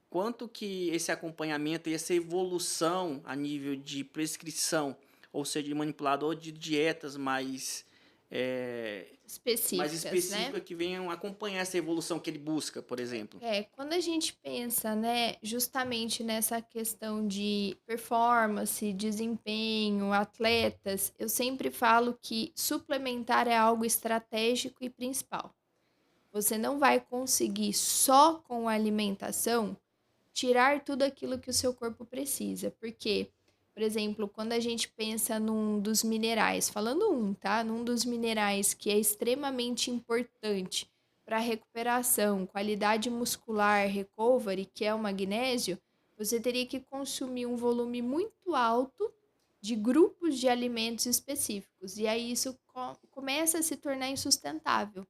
Quanto que esse acompanhamento e essa evolução a nível de prescrição, ou seja, de manipulador de dietas mais Específicas, né? específicas que venham acompanhar essa evolução que ele busca, por exemplo. Quando a gente pensa, né, justamente nessa questão de performance, desempenho, atletas, eu sempre falo que suplementar é algo estratégico e principal. Você não vai conseguir só com a alimentação tirar tudo aquilo que o seu corpo precisa, porque, por exemplo, quando a gente pensa num dos minerais, falando tá? Num dos minerais que é extremamente importante para recuperação, qualidade muscular, recovery, que é o magnésio, você teria que consumir um volume muito alto de grupos de alimentos específicos. E aí isso começa a se tornar insustentável.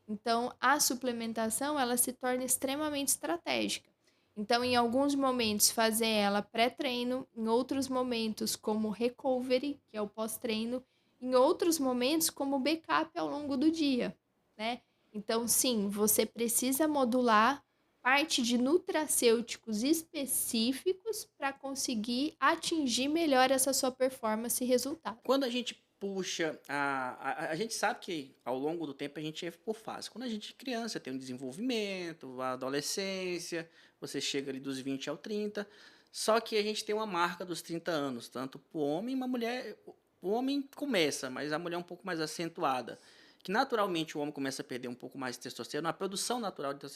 Então, a suplementação, ela se torna extremamente estratégica. Então, em alguns momentos, fazer ela pré-treino, em outros momentos, como recovery, que é o pós-treino, em outros momentos, como backup ao longo do dia, né? Então, sim, você precisa modular parte de nutracêuticos específicos para conseguir atingir melhor essa sua performance e resultado. Quando a gente puxa, a gente sabe que ao longo do tempo a gente é por fase. Quando a gente é criança, tem um desenvolvimento, a adolescência, você chega ali dos 20 ao 30. Só que a gente tem uma marca dos 30 anos, tanto para o homem e uma mulher. O homem começa, mas a mulher é um pouco mais acentuada. Que naturalmente o homem começa a perder um pouco mais de testosterona, a produção natural de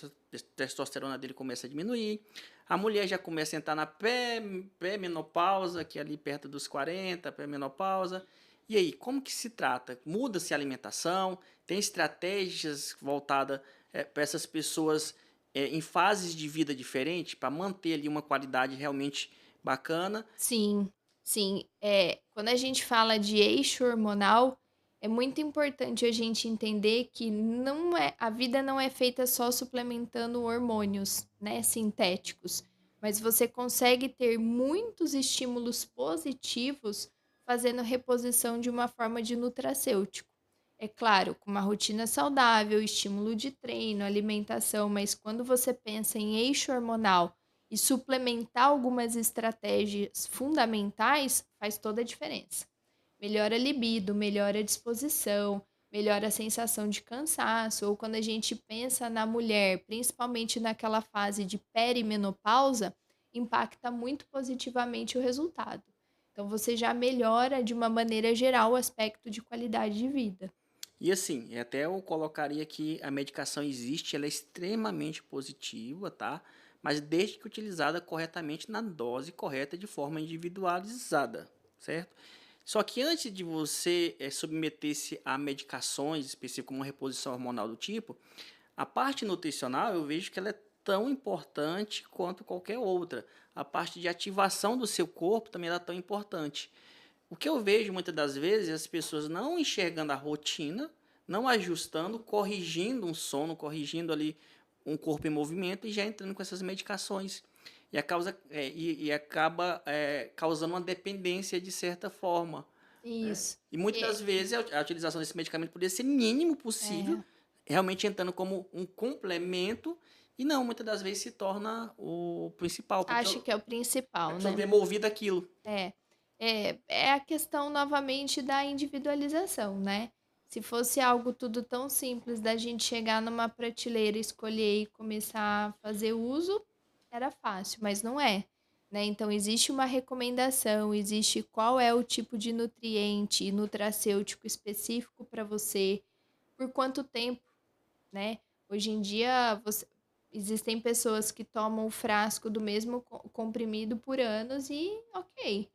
testosterona dele começa a diminuir. A mulher já começa a entrar na pré-menopausa, que é ali perto dos 40, pré-menopausa. E aí, como que se trata? Muda-se a alimentação? Tem estratégias voltadas para essas pessoas em fases de vida diferentes, para manter ali uma qualidade realmente bacana? Sim, sim. Quando a gente fala de eixo hormonal, é muito importante a gente entender que a vida não é feita só suplementando hormônios, né, sintéticos, mas você consegue ter muitos estímulos positivos fazendo reposição de uma forma de nutracêutico. É claro, com uma rotina saudável, estímulo de treino, alimentação, mas quando você pensa em eixo hormonal e suplementar algumas estratégias fundamentais, faz toda a diferença. Melhora a libido, melhora a disposição, melhora a sensação de cansaço, ou quando a gente pensa na mulher, principalmente naquela fase de perimenopausa, impacta muito positivamente o resultado. Então você já melhora de uma maneira geral o aspecto de qualidade de vida. E assim, até eu colocaria que a medicação existe, ela é extremamente positiva, tá? Mas desde que utilizada corretamente na dose correta, de forma individualizada, certo? Só que antes de você submeter-se a medicações específicas, como uma reposição hormonal do tipo, a parte nutricional eu vejo que ela é tão importante quanto qualquer outra. A parte de ativação do seu corpo também é tão importante. O que eu vejo muitas das vezes é as pessoas não enxergando a rotina, não ajustando, corrigindo um sono, corrigindo ali um corpo em movimento e já entrando com essas medicações. E acaba causando uma dependência de certa forma. Né? Isso. E muitas É, das vezes a utilização desse medicamento poderia ser mínimo possível, é, realmente entrando como um complemento, e não, muitas das vezes se torna o principal, porque acho que é o a principal, pessoa né? vê movida aquilo. É, é a questão novamente da individualização, né? Se fosse algo tudo tão simples da gente chegar numa prateleira, escolher e começar a fazer uso, era fácil, mas não é, né? Então existe uma recomendação, existe qual é o tipo de nutriente e nutracêutico específico para você, por quanto tempo, né? Hoje em dia existem pessoas que tomam o frasco do mesmo comprimido por anos e ok,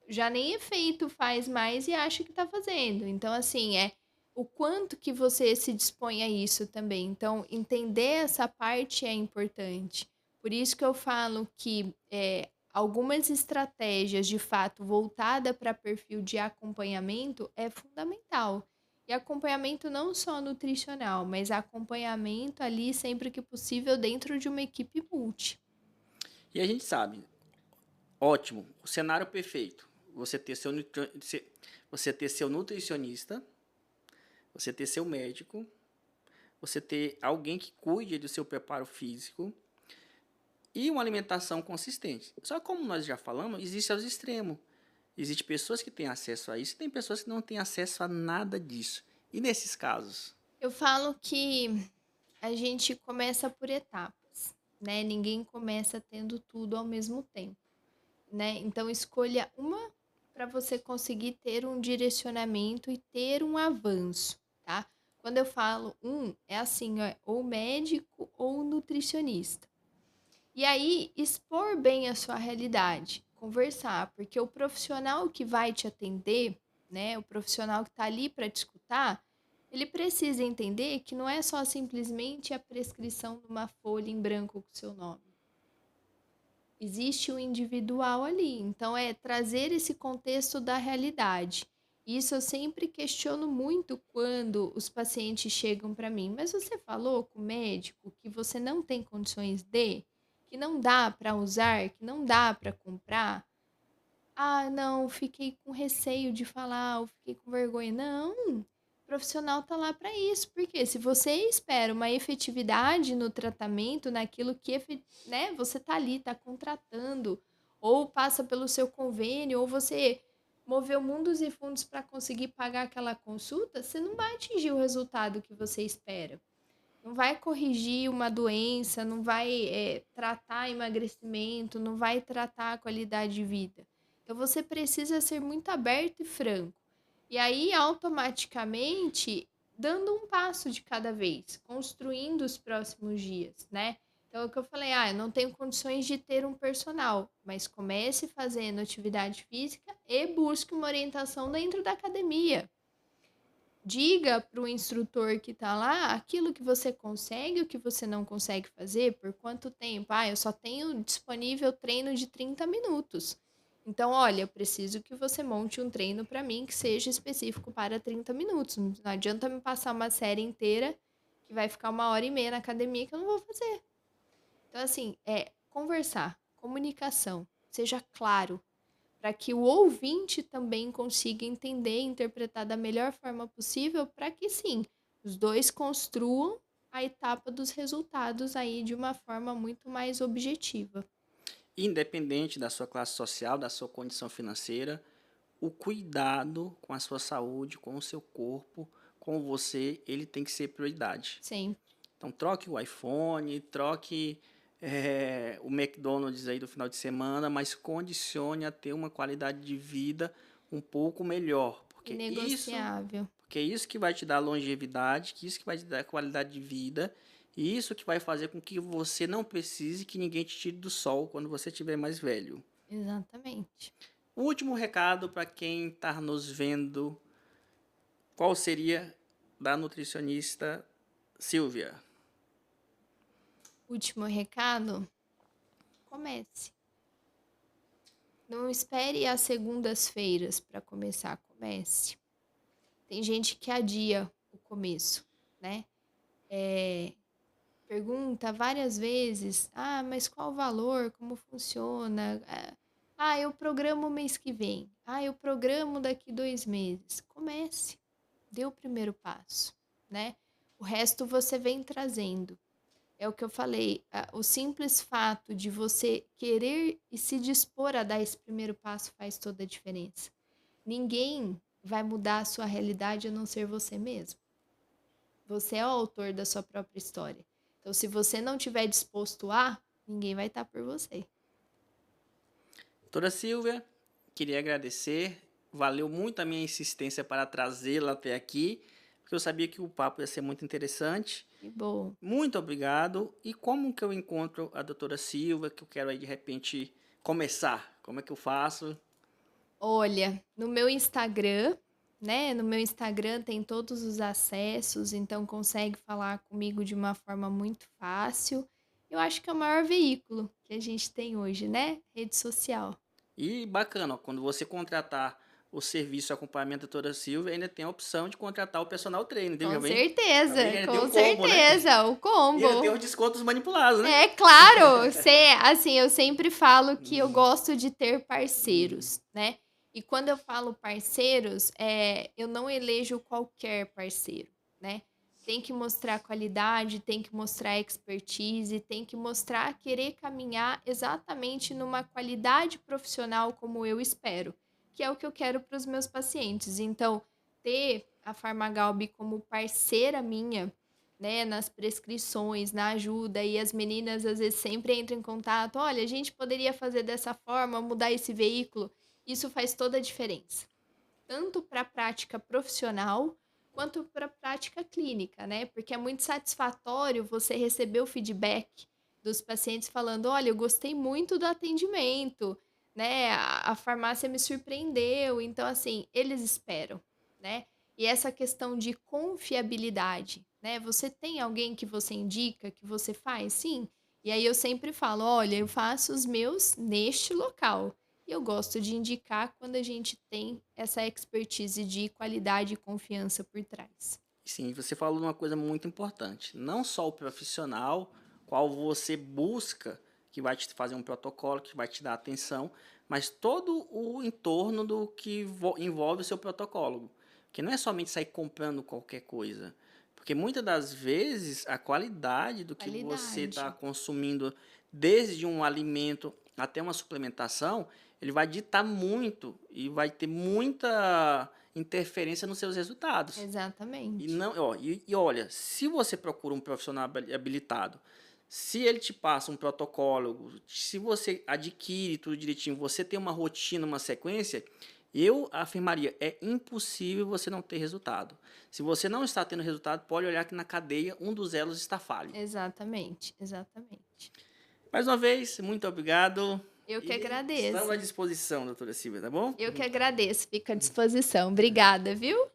já nem efeito faz mais e acha que tá fazendo. Então, assim, o quanto que você se dispõe a isso também. Então, entender essa parte é importante. Por isso que eu falo que algumas estratégias, de fato, voltada para perfil de acompanhamento é fundamental. E acompanhamento não só nutricional, mas acompanhamento ali sempre que possível dentro de uma equipe multi. E a gente sabe, ótimo, o cenário perfeito. Você ter seu nutricionista, você ter seu médico, você ter alguém que cuide do seu preparo físico e uma alimentação consistente. Só que como nós já falamos, existe aos extremos. Existem pessoas que têm acesso a isso e tem pessoas que não têm acesso a nada disso. E nesses casos? Eu falo que a gente começa por etapas, né? Ninguém começa tendo tudo ao mesmo tempo, né? Então escolha uma para você conseguir ter um direcionamento e ter um avanço, tá? Quando eu falo é assim, ó, ou médico ou nutricionista. E aí, expor bem a sua realidade, conversar, porque o profissional que vai te atender, né, o profissional que está ali para te escutar, ele precisa entender que não é só simplesmente a prescrição de uma folha em branco com seu nome. Existe o individual ali, então é trazer esse contexto da realidade. Isso eu sempre questiono muito quando os pacientes chegam para mim. Mas você falou com o médico que você não tem condições de, que não dá para usar, que não dá para comprar? Ah, não, fiquei com receio de falar, ou fiquei com vergonha. Não, o profissional tá lá para isso, porque se você espera uma efetividade no tratamento, naquilo que, né, você tá ali, tá contratando, ou passa pelo seu convênio, ou você moveu mundos e fundos para conseguir pagar aquela consulta, você não vai atingir o resultado que você espera. Não vai corrigir uma doença, não vai tratar emagrecimento, não vai tratar a qualidade de vida. Então você precisa ser muito aberto e franco. E aí, automaticamente, dando um passo de cada vez, construindo os próximos dias, né? Então, é o que eu falei, eu não tenho condições de ter um personal, mas comece fazendo atividade física e busque uma orientação dentro da academia. Diga para o instrutor que está lá aquilo que você consegue, o que você não consegue fazer, por quanto tempo. Eu só tenho disponível treino de 30 minutos. Então, olha, eu preciso que você monte um treino para mim que seja específico para 30 minutos. Não adianta me passar uma série inteira que vai ficar 1h30 na academia que eu não vou fazer. Então, assim, conversar, comunicação, seja claro, para que o ouvinte também consiga entender e interpretar da melhor forma possível, para que sim, os dois construam a etapa dos resultados aí de uma forma muito mais objetiva. Independente da sua classe social, da sua condição financeira, o cuidado com a sua saúde, com o seu corpo, com você, ele tem que ser prioridade. Sim. Então troque o iPhone, troque o McDonald's aí do final de semana, mas condicione a ter uma qualidade de vida um pouco melhor. Inegociável. Porque é isso que vai te dar longevidade, que isso que vai te dar qualidade de vida, e isso que vai fazer com que você não precise que ninguém te tire do sol quando você estiver mais velho. Exatamente. O último recado para quem está nos vendo, qual seria da nutricionista Silvia? Último recado: comece. Não espere as segundas-feiras para começar, comece. Tem gente que adia o começo, né? Pergunta várias vezes: mas qual o valor? Como funciona? Eu programo o mês que vem. Eu programo daqui 2 meses. Comece, dê o primeiro passo, né? O resto você vem trazendo. É o que eu falei, o simples fato de você querer e se dispor a dar esse primeiro passo faz toda a diferença. Ninguém vai mudar a sua realidade a não ser você mesmo. Você é o autor da sua própria história. Então, se você não estiver disposto ninguém vai estar por você. Doutora Silvia, queria agradecer. Valeu muito a minha insistência para trazê-la até aqui, porque eu sabia que o papo ia ser muito interessante. Que bom. Muito obrigado. E como que eu encontro a doutora Silvia, que eu quero aí de repente começar? Como é que eu faço? Olha, no meu Instagram, né? No meu Instagram tem todos os acessos, então consegue falar comigo de uma forma muito fácil. Eu acho que é o maior veículo que a gente tem hoje, né? Rede social. E bacana, ó, quando você contratar o serviço de acompanhamento da doutora Silvia, ainda tem a opção de contratar o personal trainer, Com entendeu bem? certeza, Ainda tem com um combo, né? certeza, o E ainda tem combo. os descontos manipulados, né? É claro, assim, eu sempre falo que eu Hum, gosto de ter hum. parceiros, né? E quando eu falo parceiros, eu não elejo qualquer parceiro, né? Tem que mostrar qualidade, tem que mostrar expertise, tem que mostrar querer caminhar exatamente numa qualidade profissional como eu espero, que é o que eu quero para os meus pacientes. Então, ter a Farmagalbi como parceira minha, né, nas prescrições, na ajuda, e as meninas às vezes sempre entram em contato, olha, a gente poderia fazer dessa forma, mudar esse veículo. Isso faz toda a diferença, tanto para a prática profissional quanto para a prática clínica, né? Porque é muito satisfatório você receber o feedback dos pacientes falando, olha, eu gostei muito do atendimento, né? A farmácia me surpreendeu. Então, assim, eles esperam, né? E essa questão de confiabilidade, né? Você tem alguém que você indica, que você faz? Sim. E aí eu sempre falo, olha, eu faço os meus neste local. E eu gosto de indicar quando a gente tem essa expertise de qualidade e confiança por trás. Sim, você falou uma coisa muito importante. Não só o profissional, qual você busca, que vai te fazer um protocolo, que vai te dar atenção, mas todo o entorno do que envolve o seu protocolo. Que não é somente sair comprando qualquer coisa. Porque muitas das vezes a qualidade do que você está Qualidade. consumindo, desde um alimento até uma suplementação, ele vai ditar muito e vai ter muita interferência nos seus resultados. E Exatamente. não, ó, e olha, se você procura um profissional habilitado, se ele te passa um protocolo, se você adquire tudo direitinho, você tem uma rotina, uma sequência, eu afirmaria, é impossível você não ter resultado. Se você não está tendo resultado, pode olhar que na cadeia um dos elos está falho. Exatamente, exatamente. Mais uma vez, muito obrigado Eu que e estamos à agradeço. disposição, doutora Silvia, tá bom? Eu que agradeço. Fica à disposição. Obrigada, viu?